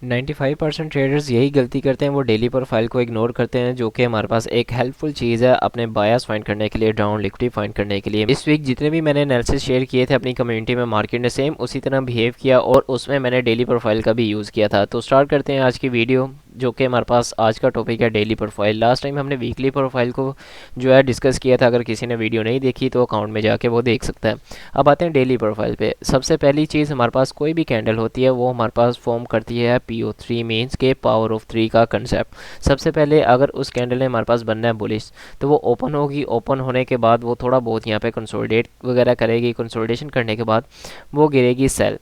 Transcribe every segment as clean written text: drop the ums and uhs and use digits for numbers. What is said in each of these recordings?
95% traders यही गलती करते हैं, वो डेली प्रोफाइल को इग्नोर करते हैं, जो कि हमारे पास एक हेल्पफुल चीज़ है अपने बायस फाइंड करने के लिए, डाउन लिक्विडिटी फाइंड करने के लिए। इस वीक जितने भी मैंने एनालिसिस शेयर किए थे अपनी कम्युनिटी में, मार्केट ने सेम उसी तरह बिहेव किया और उसमें मैंने डेली प्रोफाइल का भी यूज़ किया था। तो स्टार्ट करते हैं आज की वीडियो, जो कि हमारे पास आज का टॉपिक है डेली प्रोफाइल। लास्ट टाइम हमने वीकली प्रोफाइल को जो है डिस्कस किया था, अगर किसी ने वीडियो नहीं देखी तो अकाउंट में जाके वो देख सकता है। अब आते हैं डेली प्रोफाइल पे। सबसे पहली चीज़, हमारे पास कोई भी कैंडल होती है वो हमारे पास फॉर्म करती है PO3 मीन्स के पावर ऑफ 3 का कंसेप्ट। सबसे पहले अगर उस कैंडल ने हमारे पास बनना है बुलिश, तो वो ओपन होगी। ओपन होने के बाद वो थोड़ा बहुत यहाँ पे कंसोलिडेट वगैरह करेगी। कंसोलिडेशन करने के बाद वो गिरेगी सेल।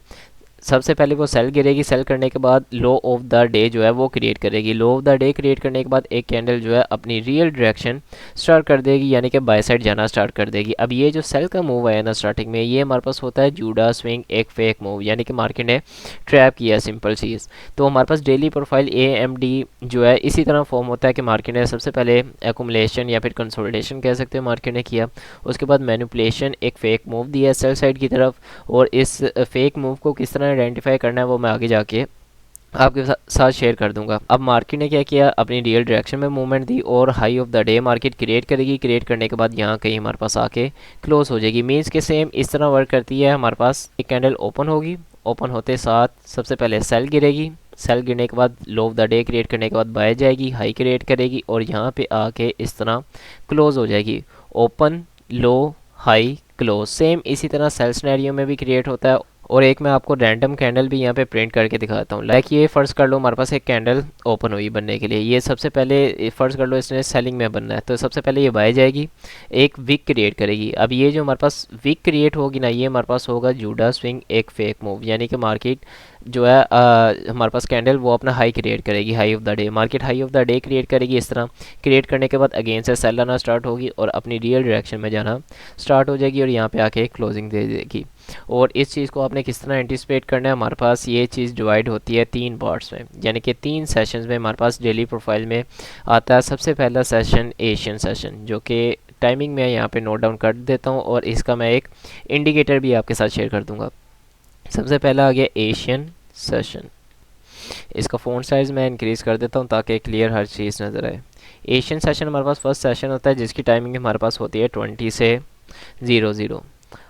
सबसे पहले वो सेल गिरेगी। सेल करने के बाद लो ऑफ द डे जो है वो क्रिएट करेगी। लो ऑफ द डे क्रिएट करने के बाद एक कैंडल जो है अपनी रियल डायरेक्शन स्टार्ट कर देगी, यानी कि बाय साइड जाना स्टार्ट कर देगी। अब ये जो सेल का मूव है ना स्टार्टिंग में, ये हमारे पास होता है जूडा स्विंग, एक फेक मूव, यानी कि मार्केट ने ट्रैप किया, सिंपल चीज़। तो हमारे पास डेली प्रोफाइल AMD जो है इसी तरह फॉर्म होता है कि मार्केट ने सबसे पहले एकुमुलेशन या फिर कंसोलिडेशन कह सकते हैं मार्केट ने किया। उसके बाद मैनिपुलेशन, एक फेक मूव दिया सेल साइड की तरफ, और इस फेक मूव को किस तरह आइडेंटिफाई करना है वो मैं आगे जाके आपके साथ शेयर कर दूंगा। अब मार्केट ने क्या किया, अपनी रियल डायरेक्शन में मूवमेंट दी और high of the day market create करेगी। क्रिएट करने के बाद यहाँ कहीं हमारे पास आके क्लोज हो जाएगी। मीन्स के सेम इस तरह वर्क करती है। हमारे पास एक कैंडल ओपन होगी, ओपन होते साथ सबसे पहले सेल गिरेगी। सेल गिरने के बाद लो ऑफ द डे क्रिएट करने के बाद बाय जाएगी, हाई क्रिएट करेगी और यहाँ पे आके इस तरह क्लोज हो जाएगी। ओपन, लो, हाई, क्लोज, सेम इसी तरह सेल सिनेरियो में भी क्रिएट होता है। और एक मैं आपको रैंडम कैंडल भी यहाँ पे प्रिंट करके दिखाता हूँ। लाइक ये फ़र्ज़ कर लो हमारे पास एक कैंडल ओपन हुई बनने के लिए। ये सबसे पहले फ़र्ज़ कर लो इसने सेलिंग में बनना है, तो सबसे पहले ये बाय जाएगी, एक विक क्रिएट करेगी। अब ये जो हमारे पास विक क्रिएट होगी ना, ये हमारे पास होगा जूडा स्विंग, एक फेक मूव, यानी कि मार्केट जो है हमारे पास कैंडल वो अपना हाई क्रिएट करेगी, high of the day. Market high of the day create करेगी। इस तरह क्रिएट करने के बाद अगेन से सेल आना स्टार्ट होगी और अपनी रियल डायरेक्शन में जाना स्टार्ट हो जाएगी और यहाँ पे आके क्लोजिंग दे देगी। और इस चीज़ को आपने किस तरह एंटिसिपेट करना है, हमारे पास ये चीज़ डिवाइड होती है 3 पार्ट्स में, यानी कि 3 सेशंस में हमारे पास डेली प्रोफाइल में आता है। सबसे पहला सेशन एशियन सेशन, जो कि टाइमिंग में यहाँ पे नोट डाउन कर देता हूँ और इसका मैं एक इंडिकेटर भी आपके साथ शेयर कर दूँगा। सबसे पहला आ गया एशियन सेशन। इसका फ़ॉन्ट साइज़ मैं इंक्रीज़ कर देता हूँ ताकि क्लियर हर चीज़ नज़र आए। एशियन सेशन हमारे पास फर्स्ट सेशन होता है जिसकी टाइमिंग हमारे पास होती है 20 से 00,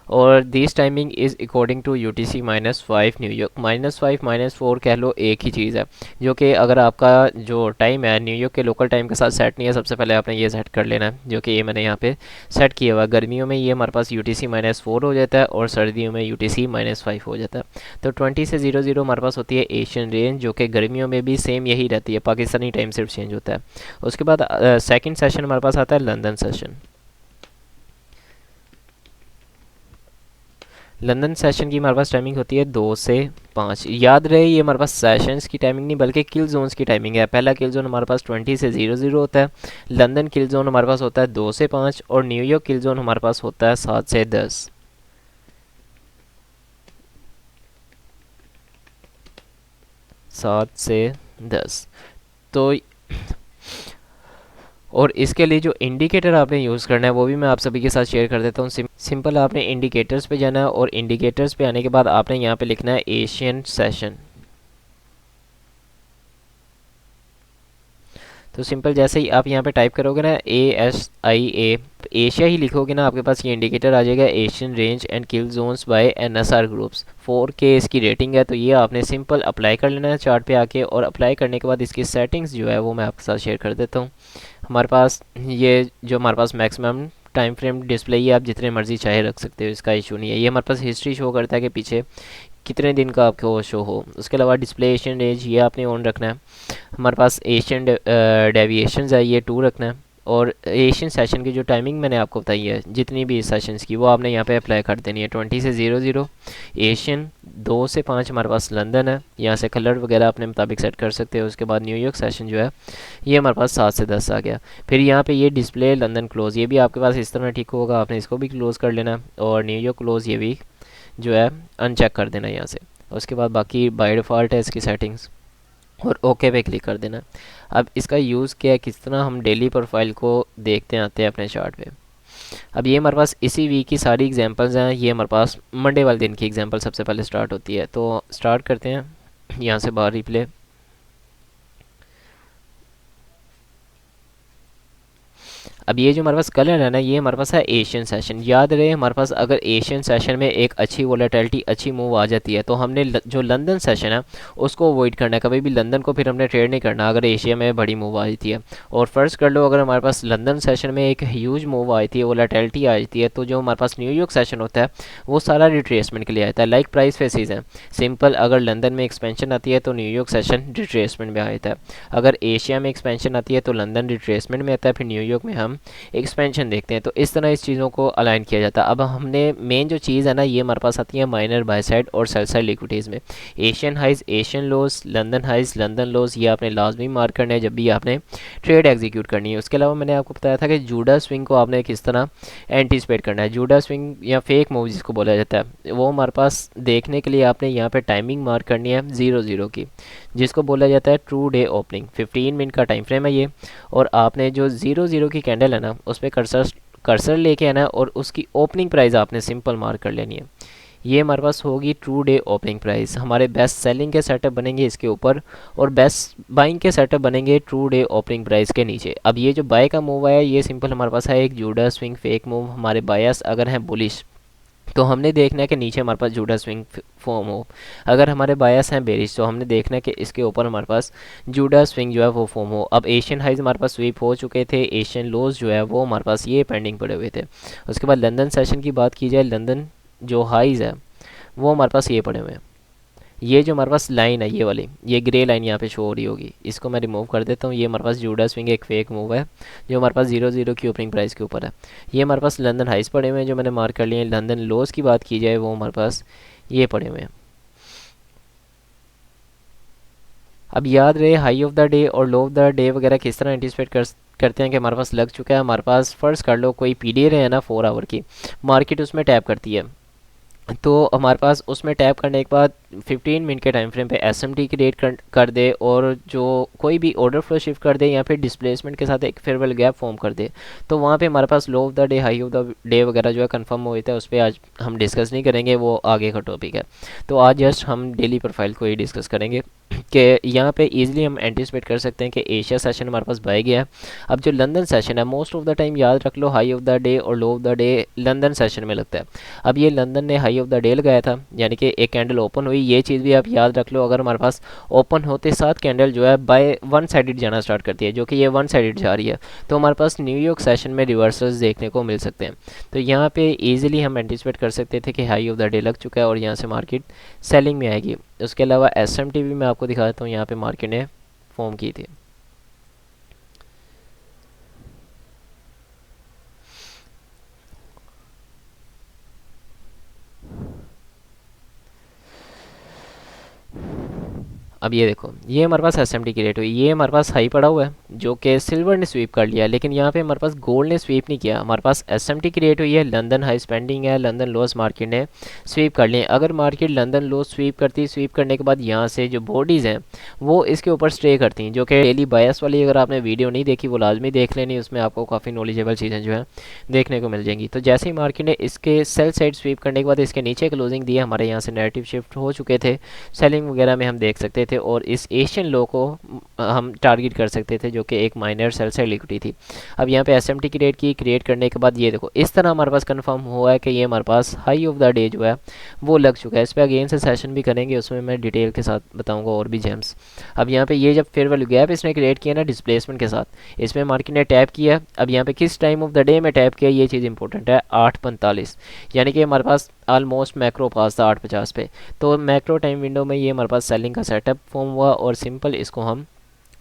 और this timing is according to UTC -5 New York. -5 -4 कह लो एक ही चीज़ है, जो कि अगर आपका जो टाइम है न्यूयॉर्क के लोकल टाइम के साथ सेट नहीं है, सबसे पहले आपने ये सेट कर लेना है, जो कि ये मैंने यहाँ पे सेट किया हुआ है। गर्मियों में ये हमारे पास UTC -4 हो जाता है और सर्दियों में UTC -5 हो जाता है। तो 20 से 00 हमारे पास होती है एशियन रेंज, जो कि गर्मियों में भी सेम यही रहती है, पाकिस्तानी टाइम सिर्फ चेंज होता है। उसके बाद सेकेंड सेशन हमारे पास आता है लंदन सेशन। लंदन सेशन की हमारे पास टाइमिंग होती है 2 से 5। याद रहे ये हमारे पास सेशंस की टाइमिंग नहीं बल्कि किल जोन्स की टाइमिंग है। पहला किल जोन हमारे पास 20 से 00 होता है, लंदन किल जोन हमारे पास होता है 2 से 5 और न्यूयॉर्क किल जोन हमारे पास होता है 7 से 10। 7 से 10। तो और इसके लिए जो इंडिकेटर आपने यूज़ करना है वो भी मैं आप सभी के साथ शेयर कर देता हूँ। सिंपल आपने इंडिकेटर्स पे जाना है और इंडिकेटर्स पे आने के बाद आपने यहाँ पे लिखना है एशियन सेशन। तो सिंपल जैसे ही आप यहाँ पे टाइप करोगे ना ASIA, एशिया ही लिखोगे ना, आपके पास ये इंडिकेटर आ जाएगा Asian range and kill zones by NSR groups. 4K इसकी रेटिंग है, तो ये आपने सिंपल अप्लाई कर लेना है चार्ट पे आके, और अप्लाई करने के बाद इसकी सेटिंग्स जो है वो मैं आपके साथ शेयर कर देता हूँ। हमारे पास ये जो हमारे पास मैक्सिमम टाइम फ्रेम डिस्प्ले, ये आप जितने मर्जी चाहे रख सकते हो, इसका इशू नहीं है। ये हमारे पास हिस्ट्री शो करता है कि पीछे कितने दिन का आपको शो हो। उसके अलावा डिस्प्ले एशियन रेंज ये आपने ऑन रखना है। हमारे पास एशियन डेविएशंस है ये 2 रखना है, और एशियन सेशन की जो टाइमिंग मैंने आपको बताई है जितनी भी सेशंस की, वो आपने यहाँ पे अप्लाई कर देनी है। 20 से 00 एशियन, 2 से 5 हमारे पास लंदन है, यहाँ से कलर वगैरह अपने मुताबिक सेट कर सकते हो। उसके बाद न्यूयॉर्क सेशन जो है ये हमारे पास 7 से 10 आ गया। फिर यहाँ पे ये डिस्प्ले लंदन क्लोज, ये भी आपके पास इस तरह ठीक होगा, आपने इसको भी क्लोज़ कर लेना, और न्यूयॉर्क क्लोज ये भी जो है अनचेक कर देना यहाँ से। उसके बाद बाकी बाय डिफ़ॉल्ट है इसकी सेटिंग्स, और ओके पे क्लिक कर देना। अब इसका यूज़ क्या है, किस तरह हम डेली प्रोफाइल को देखते आते हैं अपने चार्ट पे। अब ये हमारे पास इसी वीक की सारी एग्जांपल्स हैं। ये हमारे पास मंडे वाले दिन की एग्जांपल सबसे पहले स्टार्ट होती है, तो स्टार्ट करते हैं यहाँ से बाहर रिप्ले। अब ये जो हमारे पास कलर है ना, ये हमारे पास है एशियन सेशन। याद रहे हमारे पास अगर एशियन सेशन में एक अच्छी वोलेटिलिटी अच्छी मूव आ जाती है तो हमने जो लंदन सेशन है उसको अवॉइड करना है, कभी भी लंदन को फिर हमने ट्रेड नहीं करना अगर एशिया में बड़ी मूव आ जाती है। और फर्ज कर लो अगर हमारे पास लंदन सेशन में एक ह्यूज मूव आई थी, वोलेटिलिटी आ जाती है, तो जो हमारे पास न्यूयॉर्क सेशन होता है वो सारा रिट्रेसमेंट के लिए आता है। लाइक प्राइस फेसिस है सिंपल, अगर लंदन में एक्सपेंशन आती है तो न्यूयॉर्क सेशन रिट्रेसमेंट में आता है, अगर एशिया में एक्सपेंशन आती है तो लंदन रिट्रेसमेंट में आता है, फिर न्यूयॉर्क में हम एक्सपेंशन देखते हैं। तो इस तरह इस चीज़ों को अलाइन किया जाता है। अब हमने मेन जो चीज़ है ना, ये हमारे पास आती है माइनर बाय साइड और सेल साइड लिक्विडिटीज़ में। एशियन हाइज एशियन लोज, लंदन हाइज लंदन लोज, ये आपने लाजमी मार्क करना है जब भी आपने ट्रेड एग्जीक्यूट करनी है। उसके अलावा मैंने आपको बताया था कि जूडा स्विंग को आपने किस तरह एंटीसिपेट करना है। जूडा स्विंग या फेक मूव जिसको बोला जाता है, वो हमारे पास देखने के लिए आपने यहाँ पे टाइमिंग मार्क करनी है 00 की, जिसको बोला जाता है ट्रू डे ओपनिंग। 15 मिनट का टाइम फ्रेम है ये, और आपने जो 00 की कैंडल है ना उस पर कर्सर लेके आना है और उसकी ओपनिंग प्राइस आपने सिंपल मार्क कर लेनी है। ये हमारे पास होगी ट्रू डे ओपनिंग प्राइस। हमारे बेस्ट सेलिंग के सेटअप बनेंगे इसके ऊपर और बेस्ट बाइंग के सेटअप बनेंगे ट्रू डे ओपनिंग प्राइस के नीचे। अब ये जो बाय का मूव आया ये सिंपल हमारे पास है एक जूडा स्विंग फेक मूव। हमारे बायस अगर हैं बुलिश तो हमने देखना है कि नीचे हमारे पास जूडा स्विंग फॉर्म हो, अगर हमारे बायस हैं बेरिश तो हमने देखना है कि इसके ऊपर हमारे पास जूडा स्विंग जो है वो फॉर्म हो। अब एशियन हाइज हमारे पास स्वीप हो चुके थे, एशियन लोज जो है वो हमारे पास ये पेंडिंग पड़े हुए थे। उसके बाद लंदन सेशन की बात की जाए, लंदन जो हाइज है वो हमारे पास ये पड़े हुए हैं। ये जो हमारे पास लाइन है ये वाली, ये ग्रे लाइन यहाँ पे शो हो रही होगी, इसको मैं रिमूव कर देता हूँ। ये हमारे पास जूडा स्विंग एक फेक मूव है जो हमारे पास 00 की ओपनिंग प्राइस के ऊपर है। ये हमारे पास लंदन हाइस पड़े हुए हैं जो मैंने मार्क कर लिए हैं। लंदन लोस की बात की जाए वो हमारे पास ये पड़े हुए हैं। अब याद रहे हाई ऑफ द डे और लो ऑफ द डे वगैरह किस तरह एंटिसिपेट करते हैं कि हमारे पास लग चुका है। हमारे पास फर्स्ट कर लो कोई पीडीए है ना 4 आवर की, मार्केट उसमें टैप करती है, तो हमारे पास उसमें टैप करने के बाद 15 मिनट के टाइम फ्रेम पे एसएमटी क्रिएट कर दे और जो कोई भी ऑर्डर फ्लो शिफ्ट कर दे या फिर डिस्प्लेसमेंट के साथ एक फेयरवेल गैप फॉर्म कर दे, तो वहाँ पे हमारे पास low of the day high of the day वगैरह जो है कंफर्म हो जाता है। उस पर आज हम डिस्कस नहीं करेंगे, वो आगे का टॉपिक है। तो आज जस्ट हम डेली प्रोफाइल को ही डिस्कस करेंगे कि यहाँ पे इजीली हम एंटिसिपेट कर सकते हैं कि एशिया सेशन हमारे पास बाय गया है। अब जो लंदन सेशन है मोस्ट ऑफ द टाइम याद रख लो हाई ऑफ द डे और low of the day London session में लगता है। अब ये लंदन ने हाई ऑफ द डे लगाया था, यानी कि एक कैंडल ओपन हुई, ये चीज़ भी आप याद रख लो। अगर हमारे पास ओपन होते साथ कैंडल जो है बाय वन साइडेड जाना स्टार्ट करती है, जो कि ये वन साइडेड जा रही है, तो हमारे पास न्यूयॉर्क सेशन में रिवर्सल्स देखने को मिल सकते हैं। तो यहाँ पे इजीली हम एंटिसिपेट कर सकते थे कि हाई ऑफ द डे लग चुका है और यहाँ से मार्केट सेलिंग में आएगी। उसके अलावा एसएमटी भी मैं आपको दिखाता हूँ, यहाँ पे मार्केट ने फॉर्म की थी। अब ये देखो, ये हमारे पास एसएमटी की रेट हुई, ये हमारे पास हाई पड़ा हुआ है जो कि सिल्वर ने स्वीप कर लिया, लेकिन यहाँ पे हमारे पास गोल्ड ने स्वीप नहीं किया। हमारे पास एसएमटी की रेट हुई है, लंदन हाई स्पेंडिंग है, लंदन लोस मार्केट ने स्वीप कर लिए। अगर मार्केट लंदन लोस स्वीप करती, स्वीप करने के बाद यहाँ से जो बॉडीज़ हैं वो इसके ऊपर स्टे करती हैं, जो कि डेली बायस वाली अगर आपने वीडियो नहीं देखी वो लाजमी देख लेनी, उसमें आपको काफ़ी नॉलेजेबल चीज़ें जो है देखने को मिल जाएंगी। तो जैसे ही मार्केट ने इसके सेल साइड स्वीप करने के बाद इसके नीचे क्लोजिंग दी, हमारे यहाँ से नेगेटिव शिफ्ट हो चुके थे, सेलिंग वगैरह में हम देख सकते थे और इस एशियन लो को हम टारगेट कर सकते थे जो कि एक माइनर सेल साइड लिक्विडिटी थी। अब यहाँ पे एसएमटी की रेट की क्रिएट करने के बाद ये देखो इस तरह हमारे पास कंफर्म हुआ है कि ये हमारे पास हाई ऑफ द डे जो है वो लग चुका है। इस पर अगेन से सेशन भी करेंगे, उसमें मैं डिटेल के साथ बताऊंगा और भी जेम्स। अब यहाँ पे ये जब फेयर वैल्यू गैप इसने क्रिएट किया ना डिस्प्लेसमेंट के साथ, इसमें मार्केट ने टैप किया। अब यहाँ पे किस टाइम ऑफ द डे में टैप किया ये चीज़ इंपॉर्टेंट है, 8:45, यानी कि हमारे पास ऑलमोस्ट मैक्रो पास था 8:50 पे। तो मैक्रो टाइम विंडो में ये हमारे पास सेलिंग का सेटअप फॉर्म हुआ और सिंपल इसको हम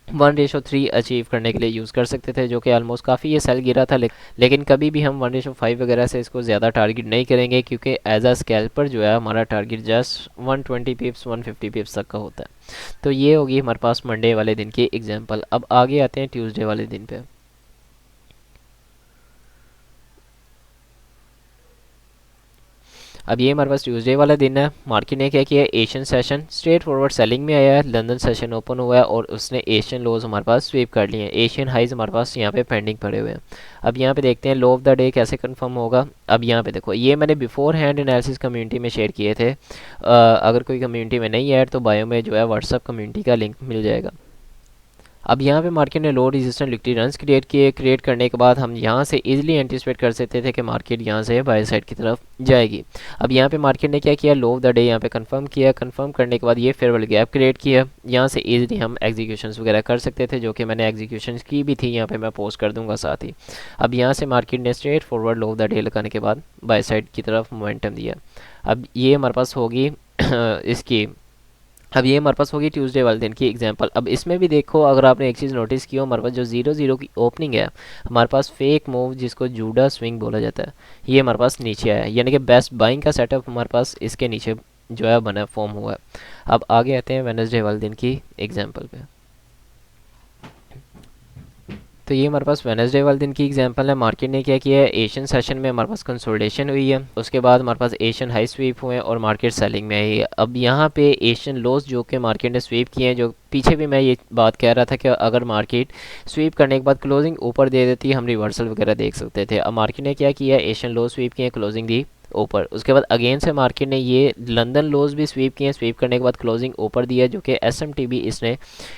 1:3 अचीव करने के लिए यूज़ कर सकते थे, जो कि ऑलमोस्ट काफ़ी ये सेल गिरा था। लेकिन कभी भी हम 1:5 वगैरह से इसको ज़्यादा टारगेट नहीं करेंगे, क्योंकि एज अ स्कैल्पर जो है हमारा टारगेट जस्ट 120 पिप्स 150 पिप्स तक का होता है। तो ये होगी हमारे पास मंडे वाले दिन की एग्जांपल। अब आगे आते हैं ट्यूसडे वाले दिन पे। अब ये हमारे पास ट्यूसडे वाला दिन है। मार्केट ने क्या किया, Asian session straight forward selling में आया है, लंदन सेशन ओपन हुआ है और उसने एशियन लोज हमारे पास स्वीप कर लिए हैं, एशियन हाइज हमारे पास यहाँ पे पेंडिंग पड़े हुए हैं। अब यहाँ पे देखते हैं लो ऑफ द डे कैसे कंफर्म होगा। अब यहाँ पे देखो ये मैंने बिफोर हैंड एनालिसिस कम्युनिटी में शेयर किए थे, अगर कोई कम्युनिटी में नहीं है तो बायो में जो है व्हाट्सअप कम्युनिटी का लिंक मिल जाएगा। अब यहाँ पे मार्केट ने low resistance liquidity runs create किए। क्रिएट करने के बाद हम यहाँ से इजीली एंटिसिपेट कर सकते थे कि मार्केट यहाँ से बाय साइड की तरफ जाएगी। अब यहाँ पे मार्केट ने क्या किया, लो ऑफ द डे यहाँ पे कंफर्म किया। कंफर्म करने के बाद ये फेयरवेल गैप क्रिएट किया। यहाँ से इजीली हम एग्जीक्यूशंस वगैरह कर सकते थे, जो कि मैंने एग्जीक्यूशंस की भी थी, यहाँ पे मैं पोस्ट कर दूंगा साथ ही। अब यहाँ से मार्केट ने straight forward low of the day लगाने के बाद बाय साइड की तरफ मोमेंटम दिया। अब ये हमारे पास होगी इसकी, अब ये हमारे पास होगी ट्यूसडे वाले दिन की एग्जांपल। अब इसमें भी देखो, अगर आपने एक चीज़ नोटिस की हो, हमारे पास जो 0-0 की ओपनिंग है, हमारे पास फेक मूव जिसको जूडा स्विंग बोला जाता है, ये हमारे पास नीचे आया, यानी कि बेस्ट बाइंग का सेटअप हमारे पास इसके नीचे जो है बना फॉर्म हुआ है। अब आगे आते हैं वेडनेसडे वाले दिन की एग्जाम्पल पे। तो ये हमारे पास वेडनेसडे वाले दिन की एग्जांपल है। मार्केट ने क्या किया है, एशियन सेशन में हमारे पास कंसोलिडेशन हुई है, उसके बाद हमारे पास एशियन हाई स्वीप हुए और मार्केट सेलिंग में आई है। अब यहाँ पे एशियन लोस जो कि मार्केट ने स्वीप किए हैं, जो पीछे भी मैं ये बात कह रहा था कि अगर मार्केट स्वीप करने के बाद क्लोजिंग ऊपर दे देती है, हम रिवर्सल वगैरह देख सकते थे। अब मार्केट ने क्या किया, एशियन लो स्वीप किए, क्लोजिंग दी ऊपर। उसके बाद अगेन से मार्केट ने ये लंदन लोज भी स्वीप किए, स्वीप करने के बाद क्लोजिंग ऊपर दिया, जो कि एसएमटी भी इसने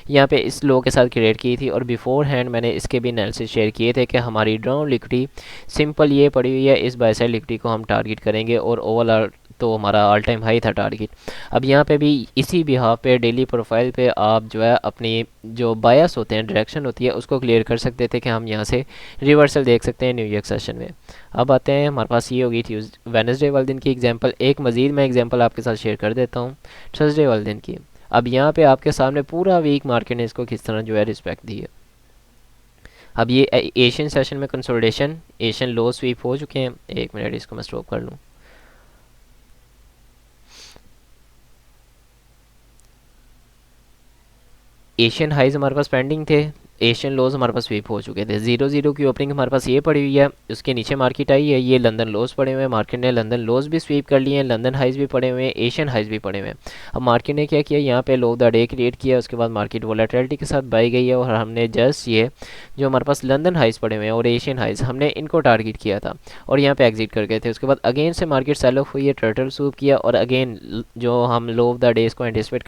यहाँ पे इस लो के साथ क्रिएट की थी। और बिफोर हैंड मैंने इसके भी एनालिसिस शेयर किए थे कि हमारी डाउन लिक्विडिटी सिंपल ये पड़ी हुई है, इस बाय साइड लिक्विडिटी को हम टारगेट करेंगे और ओवरऑल तो हमारा ऑल टाइम हाई था टारगेट। अब यहाँ पे भी इसी बिहाफ पे डेली प्रोफाइल पे आप जो है अपनी जो बायस होते हैं, डायरेक्शन होती है, उसको क्लियर कर सकते थे कि हम यहाँ से रिवर्सल देख सकते हैं न्यूयॉर्क सेशन में। अब आते हैं, हमारे पास ये होगी वेडनेसडे वाले दिन की एग्जांपल। एक मज़ीद मैं एग्जांपल आपके साथ शेयर कर देता हूँ थर्सडे वाले दिन की। अब यहाँ पे आपके सामने पूरा वीक मार्केट ने इसको किस तरह जो है रिस्पेक्ट दी है। अब ये एशियन सेशन में कंसोलिडेशन, एशियन लो स्वीप हो चुके हैं। एक मिनट, इसको मैं स्टॉप कर लूँ। एशियन हाइज हमारे पास पेंडिंग थे, एशियन लोज हमारे पास स्वीप हो चुके थे। 0-0 की ओपनिंग हमारे पास ये पड़ी हुई है, उसके नीचे मार्केट आई है, ये लंदन लोज पड़े हुए हैं, मार्केट ने लंदन लोज भी स्वीप कर लिए हैं, लंदन हाइज भी पड़े हुए हैं, एशियन हाइज भी पड़े हुए हैं। अब मार्केट ने क्या किया, यहाँ पे लो द डे क्रिएट किया, उसके बाद मार्केट वोलेटिलिटी के साथ बाई गई है और हमने जस्ट ये जो हमारे पास लंदन हाइज पड़े हुए हैं और एशियन हाइज, हमने इनको टारगेट किया था और यहाँ पे एग्जिट कर गए थे। उसके बाद अगेन से मार्केट सेल ऑफ हुई है, टर्टल सूप किया और अगेन जो हम लो ऑफ द डेज को एंटिसिपेट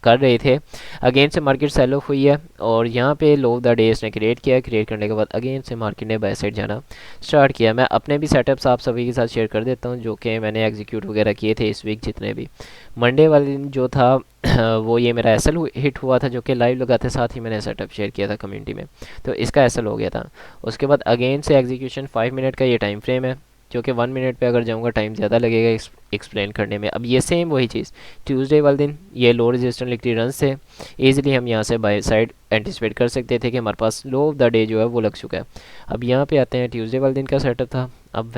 कर रहे थे, अगेन से मार्केट सेल ऑफ हुई है और यहाँ पे लो ऑफ द डेज ने क्रिएट किया। क्रिएट करने के बाद अगेन से मार्केट ने बाय साइड जाना स्टार्ट किया। मैं अपने भी सेटअप्स आप सभी के साथ शेयर कर देता हूँ, जो कि मैंने एग्जीक्यूट वगैरह किए थे इस वीक जितने भी। मंडे वाले दिन जो था वो ये मेरा एसएल हिट हुआ था, जो कि लाइव लगाते साथ ही मैंने सेटअप शेयर किया था कम्युनिटी में, तो इसका एसएल हो गया था। उसके बाद अगेन से एग्जीक्यूशन 5 मिनट का ये टाइम फ्रेम है, जो कि 1 मिनट पे अगर जाऊंगा टाइम ज़्यादा लगेगा एक्सप्लेन करने में। अब ये सेम वही चीज़ ट्यूसडे वाले दिन ये लो रेजिस्टेंस लिक्विडिटी रन से ईजिली हम यहाँ से बाय साइड एंटिसिपेट कर सकते थे कि हमारे पास लो ऑफ द डे जो है वो लग चुका है। अब यहाँ पे आते हैं, ट्यूसडे वाले दिन का सेटअप था। अब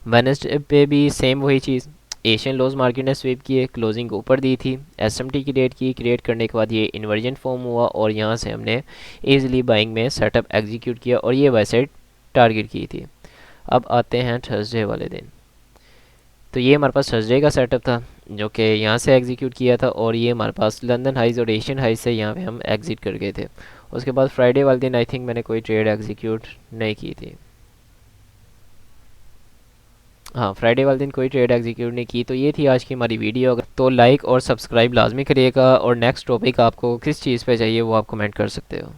वेडनेसडे पे भी सेम वही चीज़, एशियन लोज मार्केट ने स्वीप किए, क्लोजिंग ऊपर दी थी, एसएमटी क्रिएट की, क्रिएट करने के बाद ये इन्वर्जन फॉर्म हुआ और यहाँ से हमने ईजिली बाइंग में सेटअप एग्जीक्यूट किया और ये बाय साइड टारगेट की थी। अब आते हैं थर्सडे वाले दिन। तो ये हमारे पास थर्सडे का सेटअप था, जो कि यहाँ से एग्जीक्यूट किया था और ये हमारे पास लंदन हाइज और एशियन हाइज से यहाँ पे हम एग्जिट कर गए थे। उसके बाद फ्राइडे वाले दिन आई थिंक मैंने कोई ट्रेड एग्जीक्यूट नहीं की थी। हाँ, फ्राइडे वाले दिन कोई ट्रेड एग्जीक्यूट नहीं की। तो ये थी आज की हमारी वीडियो। तो लाइक और सब्सक्राइब लाजमी करिएगा और नेक्स्ट टॉपिक आपको किस चीज़ पे चाहिए वो आप कमेंट कर सकते हो।